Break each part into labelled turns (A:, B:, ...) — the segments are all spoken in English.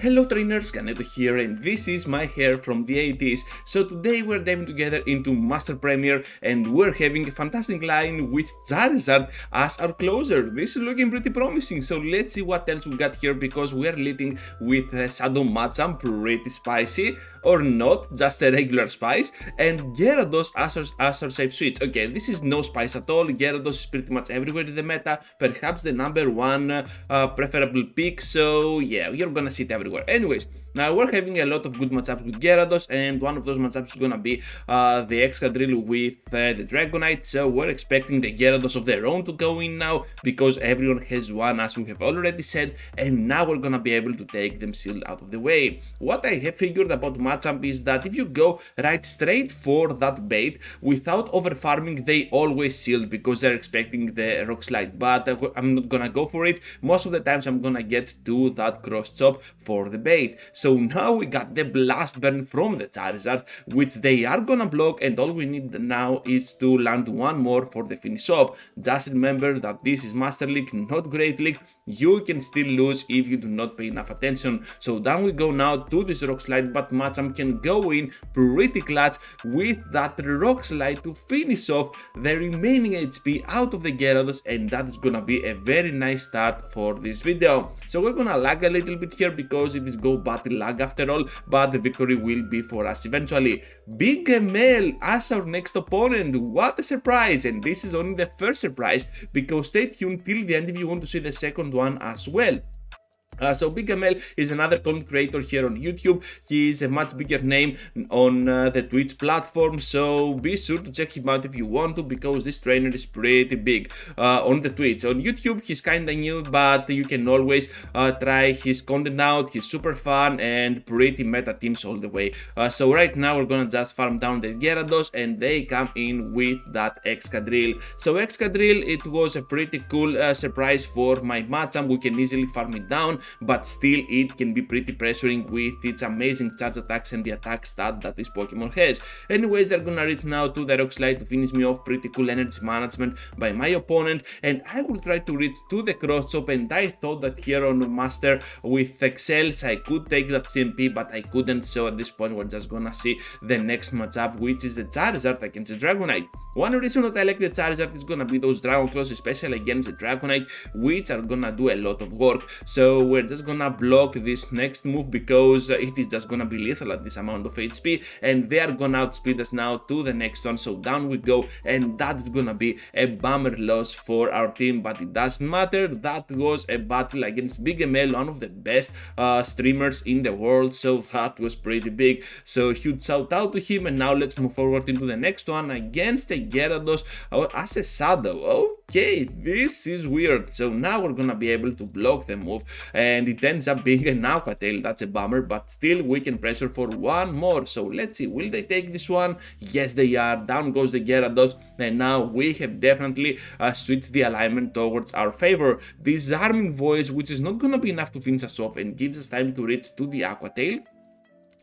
A: Hello trainers, Ganeto here, and this is my hair from the 80s. So today we're diving together into Master Premier and we're having a fantastic line with Charizard as our closer. This is looking pretty promising, so let's see what else we got here, because we're leading with Shadow Machamp, pretty spicy, or not, just a regular spice, and Gyarados as our safe switch. Okay, this is no spice at all. Gyarados is pretty much everywhere in the meta, perhaps the number one preferable pick, so yeah, you're gonna see it everywhere. Anyways, now we're having a lot of good matchups with Gyarados, and one of those matchups is gonna be the Excadrill with the Dragonite, so we're expecting the Gyarados of their own to go in now, because everyone has one, as we have already said, and now we're gonna be able to take them sealed out of the way. What I have figured about Machamp is that if you go right straight for that bait without over farming, they always seal because they're expecting the Rock Slide, but I'm not gonna go for it. Most of the times I'm gonna get to that cross chop for the bait. So now we got the Blast Burn from the Charizard, which they are gonna block, and all we need now is to land one more for the finish off. Just remember that this is Master League, not Great League. You can still lose if you do not pay enough attention. So down we go now to this Rock Slide, but Machamp can go in pretty clutch with that Rock Slide to finish off the remaining HP out of the Gyarados, and that is gonna be a very nice start for this video. So we're gonna lag a little bit here because it is go battle lag after all, but the victory will be for us eventually. Big ML as our next opponent, what a surprise, and this is only the first surprise, because stay tuned till the end if you want to see the second one as well. So Big ML is another content creator here on YouTube. He is a much bigger name on the Twitch platform, so be sure to check him out if you want to, because this trainer is pretty big on the Twitch. On YouTube he's kinda new, but you can always try his content out. He's super fun and pretty meta teams all the way. So right now we're gonna just farm down the Gyarados, and they come in with that Excadrill. So Excadrill, it was a pretty cool surprise for my Machamp. We can easily farm it down, but still it can be pretty pressuring with its amazing charge attacks and the attack stat that this Pokemon has. Anyways, they're gonna reach now to the Rock Slide to finish me off. Pretty cool energy management by my opponent, and I will try to reach to the cross chop, and I thought that here on Master with Excels I could take that CMP, but I couldn't, so at this point we're just gonna see the next matchup, which is the Charizard against the Dragonite. One reason that I like the Charizard is gonna be those Dragon Claws, especially against the Dragonite, which are gonna do a lot of work. So we're just gonna block this next move because it is just gonna be lethal at this amount of HP, and they are gonna outspeed us now to the next one. So down we go, and that's gonna be a bummer loss for our team, but it doesn't matter. That was a battle against Big ML, one of the best streamers in the world, so that was pretty big. So huge shout out to him, and now let's move forward into the next one against the Gyarados as a Shadow. Okay, this is weird. So now we're gonna be able to block the move, and it ends up being an Aqua Tail. That's a bummer, but still we can pressure for one more. So let's see, will they take this one? Yes, they are. Down goes the Gyarados, and now we have definitely switched the alignment towards our favor. Disarming Voice, which is not gonna be enough to finish us off and gives us time to reach to the Aqua Tail.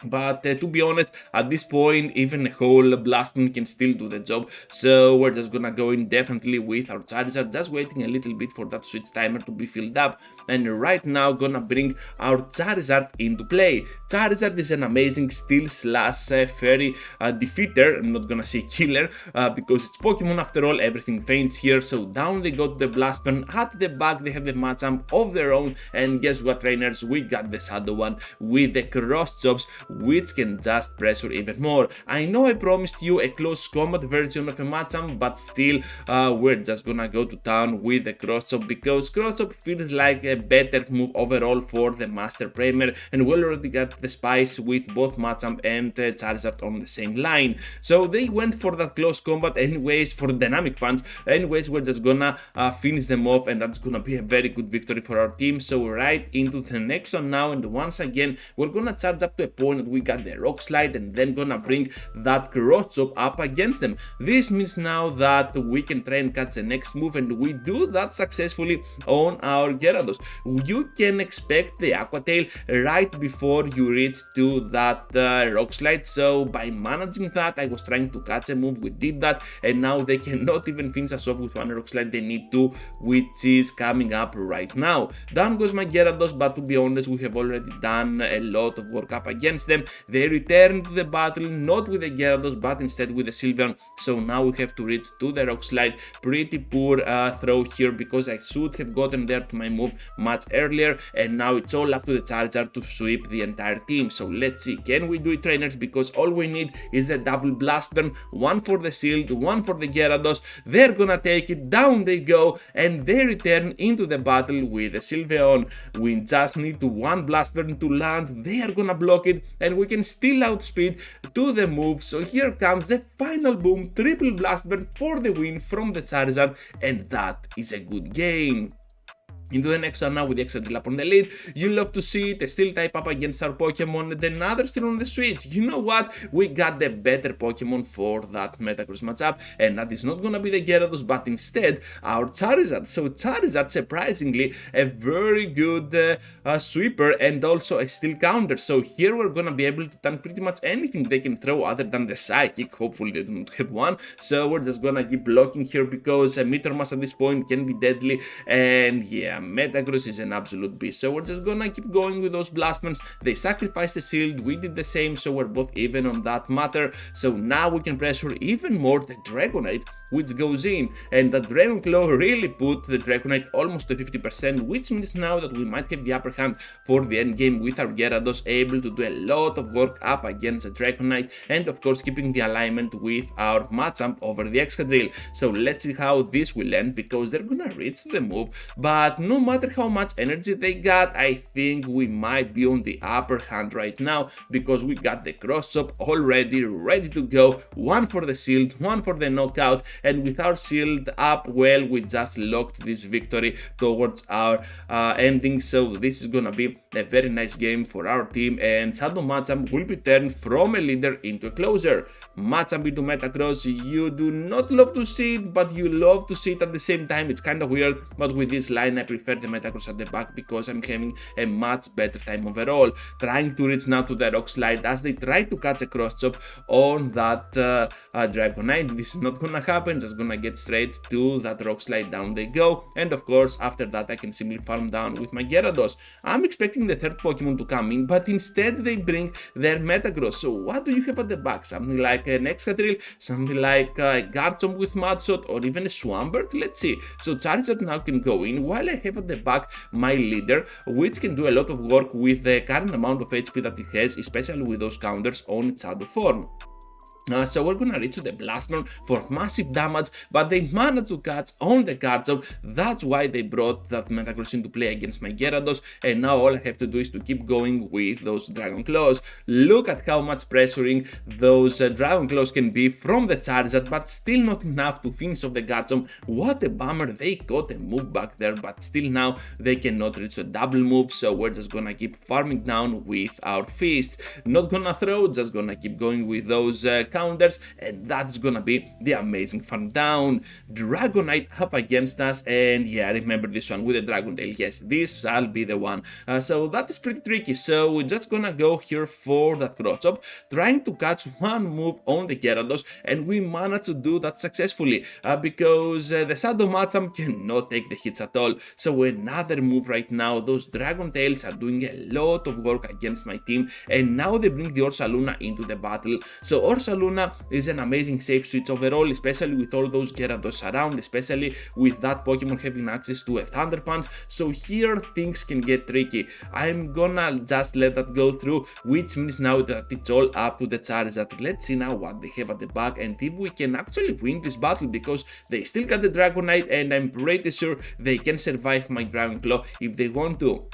A: But to be honest, at this point, even a whole Blaston can still do the job. So we're just gonna go in definitely with our Charizard, just waiting a little bit for that switch timer to be filled up. And right now, gonna bring our Charizard into play. Charizard is an amazing steel slash fairy defeater. I'm not gonna say killer, because it's Pokemon after all, everything faints here. So down they go to the Blast Burn. At the back, they have the Machamp of their own. And guess what, trainers? We got the Shadow one with the cross chops, which can just pressure even more. I know I promised you a close combat version of a Machamp, but still we're just gonna go to town with the cross chop, because cross chop feels like a better move overall for the Master Premier, and we already got the spice with both Machamp and Charizard on the same line. So they went for that close combat anyways, for the dynamic punch. Anyways, we're just gonna finish them off, and that's gonna be a very good victory for our team. So right into the next one now, and once again we're gonna charge up to a point that we got the Rock Slide and then gonna bring that Cross Chop up against them. This means now that we can try and catch the next move, and we do that successfully on our Gyarados. You can expect the Aqua Tail right before you reach to that Rock Slide, so by managing that, I was trying to catch a move, we did that, and now they cannot even finish us off with one Rock Slide, they need two, which is coming up right now. Down goes my Gyarados, but to be honest, we have already done a lot of work up against them. They return to the battle, not with the Gyarados, but instead with the Sylveon, so now we have to reach to the Rock Slide. Pretty poor throw here, because I should have gotten there to my move much earlier, and now it's all up to the Charizard to sweep the entire team. So let's see, can we do it, trainers? Because all we need is the double blast burn, one for the shield, one for the Gyarados. They're gonna take it, down they go, and they return into the battle with the Sylveon. We just need one blast burn to land, they are gonna block it, and we can still outspeed to the move. So here comes the final boom, triple blast burn for the win from the Charizard, and that is a good game. Into the next one now with the Excadrill up on the lead. You love to see it, a steel type up against our Pokemon and another still on the Switch. You know what? We got the better Pokemon for that Metagross matchup, and that is not gonna be the Gyarados, but instead our Charizard. So Charizard, surprisingly, a very good sweeper and also a steel counter. So here we're gonna be able to tank pretty much anything they can throw other than the Psychic. Hopefully they do not have one. So we're just gonna keep blocking here, because a Meteor Mass at this point can be deadly, and yeah, Metagross is an absolute beast, so we're just gonna keep going with those Blastmans. They sacrificed the shield, we did the same, so we're both even on that matter. So now we can pressure even more the Dragonite, which goes in, and the Dragon Claw really put the Dragonite almost to 50%, which means now that we might have the upper hand for the end game with our Gyarados, able to do a lot of work up against the Dragonite, and of course keeping the alignment with our Machamp over the Excadrill. So let's see how this will end, because they're gonna reach the move, but no matter how much energy they got, I think we might be on the upper hand right now, because we got the Cross Chop already ready to go, one for the shield, one for the knockout, and with our shield up, well, we just locked this victory towards our ending. So this is gonna be a very nice game for our team, and Shadow Machamp will be turned from a leader into a closer. Machamp into Metagross, you do not love to see it, but you love to see it at the same time. It's kind of weird, but with this line I prefer the Metagross at the back, because I'm having a much better time overall. Trying to reach now to the Rock Slide as they try to catch a Cross Chop on that Dragonite. This is not gonna happen, just gonna get straight to that Rock Slide, down they go, and of course after that I can simply farm down with my Gyarados. I'm expecting the third Pokemon to come in, but instead they bring their Metagross. So what do you have at the back? Something like an Excadrill, something like a Garchomp with Mudshot, or even a Swampert? Let's see. So Charizard now can go in, while I have at the back my leader, which can do a lot of work with the current amount of HP that it has, especially with those counters on its shadow form. So we're gonna reach to the Blastman for massive damage, but they managed to catch on the Garchomp. That's why they brought that Metagross into play against my Gyarados, and now all I have to do is to keep going with those Dragon Claws. Look at how much pressuring those Dragon Claws can be from the Charizard, but still not enough to finish off the Garchomp. What a bummer, they got a move back there, but still now they cannot reach a double move, so we're just gonna keep farming down with our fists. Not gonna throw, just gonna keep going with those counters, and that's gonna be the amazing farm down. Dragonite up against us, and yeah, remember this one with the Dragon Tail. Yes, this shall be the one. So that is pretty tricky, so we're just gonna go here for that Cross Chop, trying to catch one move on the Gyarados, and we managed to do that successfully, because the Shadow Machamp cannot take the hits at all. So another move right now, those Dragon Tails are doing a lot of work against my team, and now they bring the Ursaluna into the battle. So Ursaluna is an amazing safe switch overall, especially with all those Gyarados around, especially with that Pokemon having access to a Thunder Punch. So here things can get tricky. I'm gonna just let that go through, which means now that it's all up to the Charizard. Let's see now what they have at the back, and if we can actually win this battle, because they still got the Dragonite, and I'm pretty sure they can survive my Dragon Claw if they want to.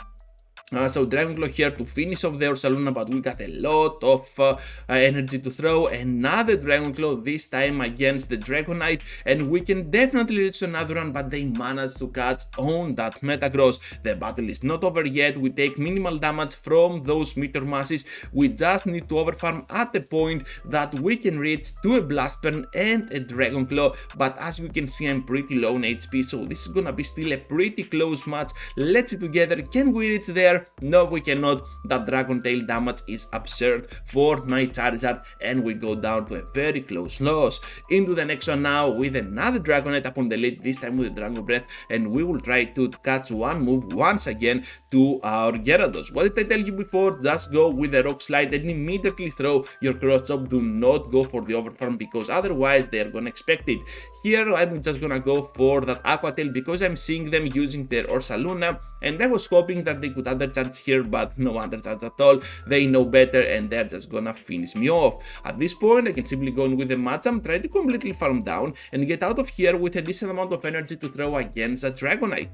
A: So Dragon Claw here to finish off the Ursaluna, but we got a lot of energy to throw. Another Dragon Claw, this time against the Dragonite, and we can definitely reach another one, but they managed to catch on that Metagross. The battle is not over yet, we take minimal damage from those meteor masses, we just need to overfarm at the point that we can reach to a Blast Burn and a Dragon Claw, but as you can see I'm pretty low on HP, so this is gonna be still a pretty close match. Let's see together, can we reach there? No, we cannot. That Dragon Tail damage is absurd for my Charizard, and we go down to a very close loss. Into the next one now with another Dragonite up on the lead, this time with the Dragon Breath, and we will try to catch one move once again to our Gyarados. What did I tell you before? Just go with the Rock Slide and immediately throw your Cross Chop. Do not go for the Overfarm because otherwise they are gonna expect it. Here I'm just gonna go for that Aqua Tail because I'm seeing them using their Ursaluna, and I was hoping that they could undercharge here, but no undercharge at all. They know better and they're just gonna finish me off. At this point I can simply go in with the Machamp, try to completely farm down and get out of here with a decent amount of energy to throw against a Dragonite.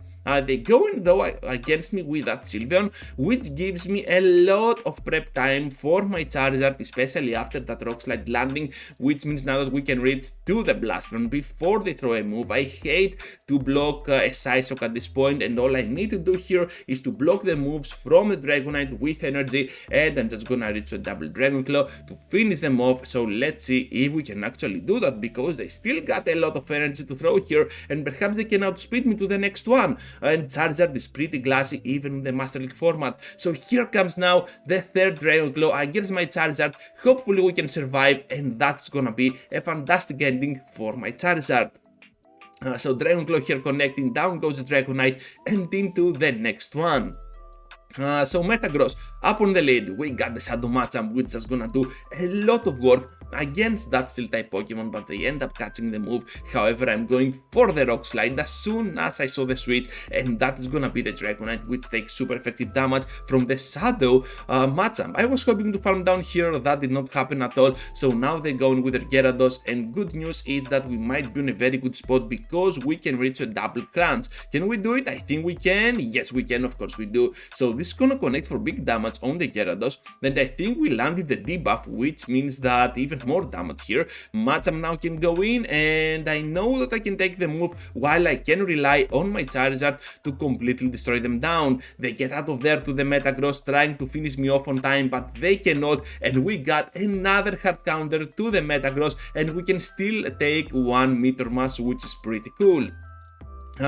A: They go in though against me with that Sylveon, which gives me a lot of prep time for my Charizard, especially after that Rock Slide landing, which means now that we can reach to the Blast Run before they throw a move. I hate to block a Psyshock at this point, and all I need to do here is to block the moves from the Dragonite with energy, and I'm just gonna reach a double Dragon Claw to finish them off. So let's see if we can actually do that, because they still got a lot of energy to throw here, and perhaps they can outspeed me to the next one. And Charizard is pretty glassy even in the Master League format. So here comes now the third Dragon Claw against my Charizard. Hopefully we can survive, and that's gonna be a fantastic ending for my Charizard. So Dragon Claw here connecting, down goes the Dragonite and into the next one. So Metagross up on the lead, we got the Shadow Machamp, which is gonna do a lot of work against that Steel type Pokemon, but they end up catching the move. However, I'm going for the Rock Slide as soon as I saw the switch, and that is gonna be the Dragonite, which takes super effective damage from the Shadow Machamp. I was hoping to farm down here, that did not happen at all, so now they're going with their Gyarados, and good news is that we might be in a very good spot because we can reach a double crunch. Can we do it? I think we can. Yes, we can, of course we do. So this is gonna connect for big damage on the Gyarados, and I think we landed the debuff, which means that even more damage here. Machamp now can go in, and I know that I can take the move while I can rely on my Charizard to completely destroy them down. They get out of there to the Metagross trying to finish me off on time, but they cannot, and we got another hard counter to the Metagross, and we can still take one Meteor Mass, which is pretty cool.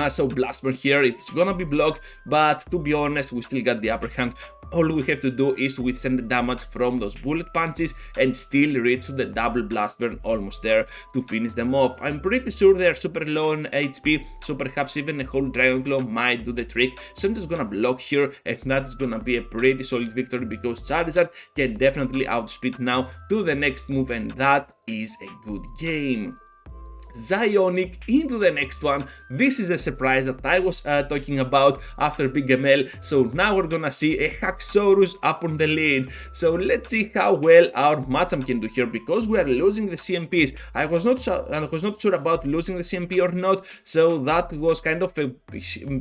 A: So Blast Burn here, it's gonna be blocked, but to be honest, we still got the upper hand. All we have to do is to withstand the damage from those bullet punches and still reach to the double Blast Burn, almost there to finish them off. I'm pretty sure they're super low on HP, so perhaps even a whole Dragon Claw might do the trick. So I'm just gonna block here, and that is gonna be a pretty solid victory because Charizard can definitely outspeed now to the next move, and that is a good game. Zionic into the next one. This is a surprise that I was talking about after Big ML. So now we're gonna see a Haxorus up on the lead. So let's see how well our Machamp can do here, because we are losing the CMPs. I was not sure about losing the CMP or not, so that was kind of a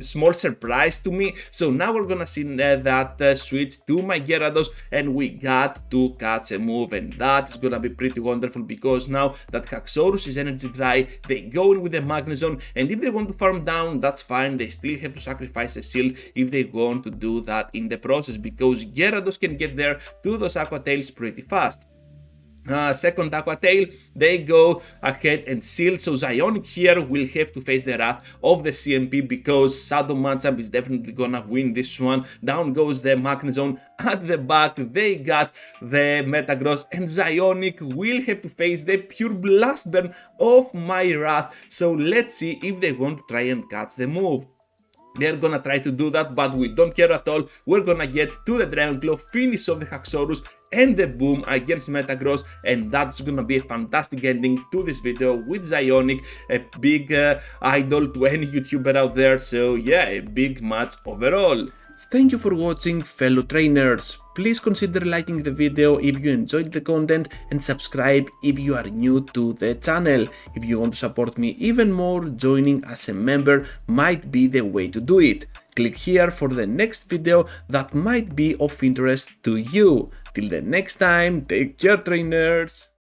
A: small surprise to me. So now we're gonna see that switch to my Gyarados, and we got to catch a move, and that is gonna be pretty wonderful because now that Haxorus is energy dry, they go in with the Magnezone, and if they want to farm down, that's fine. They still have to sacrifice a shield if they want to do that in the process, because Gyarados can get there to those Aqua Tails pretty fast. Second Aqua Tail, they go ahead and seal, so Zionic here will have to face the wrath of the CMP because Shadow Machamp is definitely gonna win this one. Down goes the Magnezone. At the back, they got the Metagross, and Zionic will have to face the pure Blast Burn of my wrath. So let's see if they want to try and catch the move. They're gonna try to do that, but we don't care at all. We're gonna get to the Dragon Claw, finish off the Haxorus and the boom against Metagross, and that's gonna be a fantastic ending to this video with Zionic, a big idol to any YouTuber out there. So yeah, a big match overall. Thank you for watching, fellow trainers. Please consider liking the video if you enjoyed the content, and subscribe if you are new to the channel. If you want to support me even more, joining as a member might be the way to do it. Click here for the next video that might be of interest to you. Till the next time, take care trainers!